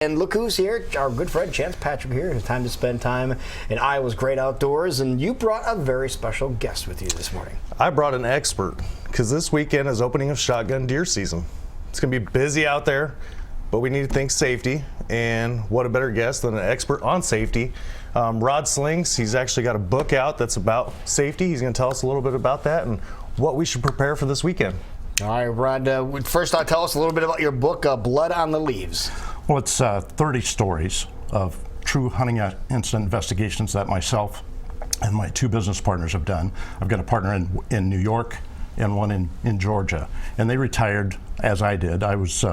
And look who's here, our good friend Chance Patrick here. It's time to spend time in Iowa's great outdoors, and you brought a very special guest with you this morning. I brought an expert, because this weekend is opening of shotgun deer season. It's going to be busy out there, but we need to think safety, and what a better guest than an expert on safety. Rod Slings, he's actually got a book out that's about safety. He's going to tell us a little bit about that and what we should prepare for this weekend. All right, Rod, first tell us a little bit about your book, Blood on the Leaves. Well, it's 30 stories of true hunting incident investigations that myself and my two business partners have done. I've got a partner in New York and one in Georgia, and they retired as I did. I was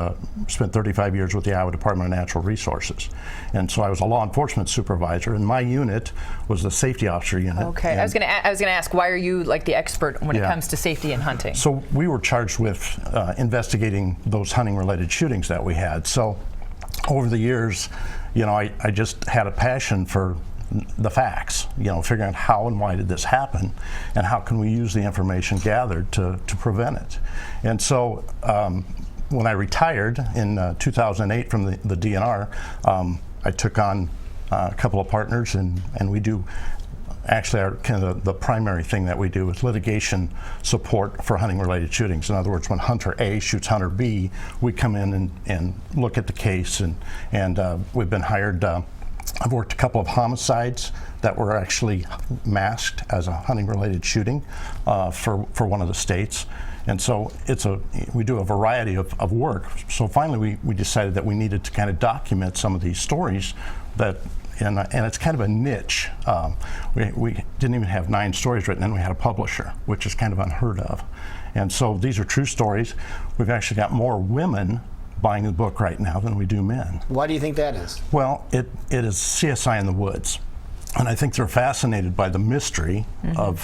spent 35 years with the Iowa Department of Natural Resources, and so I was a law enforcement supervisor, and my unit was the safety officer unit. Okay, I was going to ask, why are you like the expert when it comes to safety and hunting? So we were charged with investigating those hunting-related shootings that we had. So over the years, I just had a passion for the facts, figuring out how and why did this happen and how can we use the information gathered to prevent it. And so when I retired in 2008 from the DNR, I took on a couple of partners, and we do actually the primary thing that we do is litigation support for hunting related shootings. In other words, when hunter A shoots hunter B, we come in and look at the case, and we've been hired. I've worked a couple of homicides that were actually masked as a hunting related shooting for one of the states. And so we do a variety of work. So finally we decided that we needed to kind of document some of these stories and it's kind of a niche. We didn't even have 9 stories written, and we had a publisher, which is kind of unheard of. And so these are true stories. We've actually got more women buying the book right now than we do men. Why do you think that is? Well, it is CSI in the woods, and I think they're fascinated by the mystery of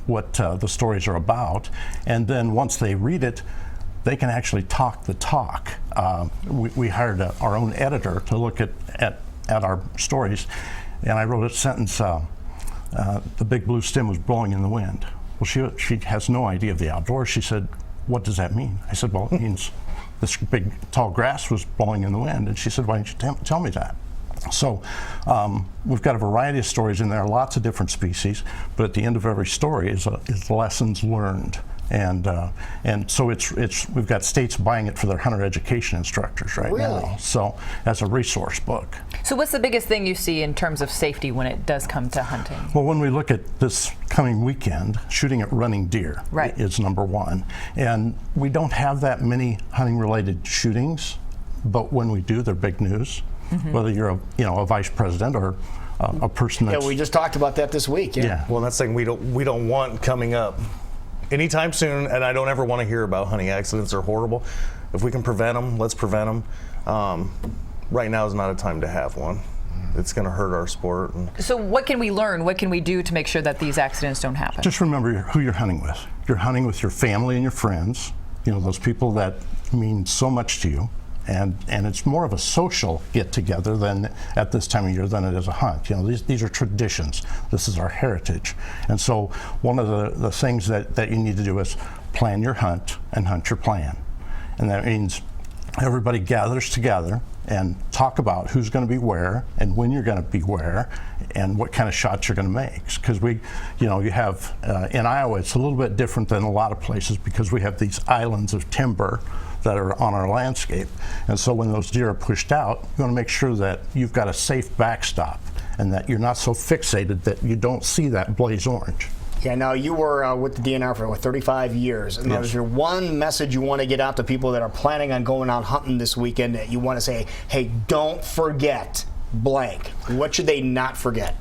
what the stories are about, and then once they read it, they can actually talk the talk. We hired our own editor to look at our stories, and I wrote a sentence, the big blue stem was blowing in the wind. Well, she has no idea of the outdoors. She said, what does that mean? I said, well, it means this big tall grass was blowing in the wind. And she said, why didn't you tell me that? So we've got a variety of stories in there, lots of different species, but at the end of every story is lessons learned. And so we've got states buying it for their hunter education instructors right now. So that's a resource book. So what's the biggest thing you see in terms of safety when it does come to hunting? Well, when we look at this coming weekend, shooting at running deer is number one. And we don't have that many hunting related shootings, but when we do, they're big news. Whether you're a vice president or a person that's... Yeah, we just talked about that this week. Yeah. Well, that's something we don't want coming up anytime soon, and I don't ever want to hear about hunting accidents. They're horrible. If we can prevent them, let's prevent them. Right now is not a time to have one. It's going to hurt our sport. So what can we learn? What can we do to make sure that these accidents don't happen? Just remember who you're hunting with. You're hunting with your family and your friends, those people that mean so much to you. And it's more of a social get-together than at this time of year than it is a hunt. These are traditions. This is our heritage. And so one of the things that you need to do is plan your hunt and hunt your plan. And that means everybody gathers together and talk about who's going to be where and when you're going to be where and what kind of shots you're going to make. Because you have, in Iowa, it's a little bit different than a lot of places because we have these islands of timber that are on our landscape. And so when those deer are pushed out, you want to make sure that you've got a safe backstop and that you're not so fixated that you don't see that blaze orange. Yeah, now you were with the DNR for 35 years. And is there one message you want to get out to people that are planning on going out hunting this weekend that you want to say, hey, don't forget blank? What should they not forget?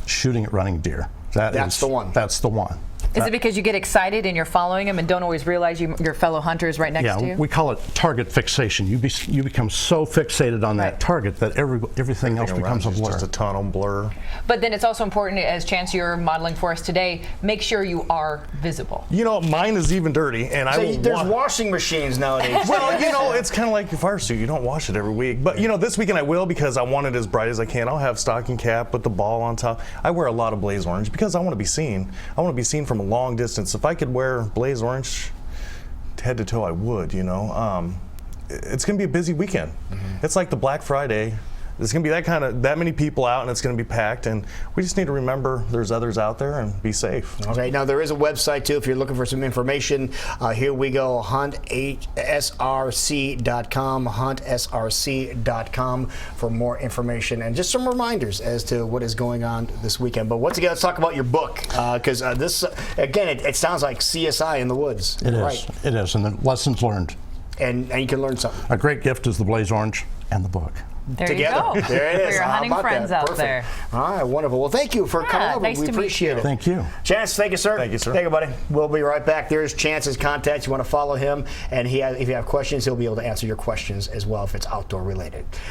Shooting at running deer. That's the one. That's the one. Is it because you get excited and you're following them and don't always realize your fellow hunter is right next to you? Yeah, we call it target fixation. You become so fixated on that target that everything else becomes a blur. Just a tunnel blur. But then it's also important, as Chance, you're modeling for us today, make sure you are visible. Mine is even dirty, and there's washing machines nowadays. Well, it's kind of like your fire suit. You don't wash it every week. But, this weekend I will because I want it as bright as I can. I'll have stocking cap with the ball on top. I wear a lot of blaze orange because I want to be seen. I want to be seen from a long distance. If I could wear blaze orange head to toe, I would, it's going to be a busy weekend. It's like the Black Friday. There's going to be that many people out, and it's going to be packed. And we just need to remember there's others out there and be safe. Okay, now there is a website too if you're looking for some information. Here we go, huntsrc.com, huntsrc.com for more information and just some reminders as to what is going on this weekend. But once again, let's talk about your book, because this, again, it sounds like CSI in the woods. It is. Right. It is, and the lessons learned. And you can learn something. A great gift is the Blaze Orange and the book. There Together. you go. There it is. For your How hunting about friends that? out Perfect. there. All right, wonderful. Well, thank you for coming over. nice We to meet appreciate you. it. Thank you. Chance, thank you, sir. Thank you, sir. Thank you, buddy. We'll be right back. There's Chance's contact. You want to follow him, and if you have questions, he'll be able to answer your questions as well if it's outdoor related.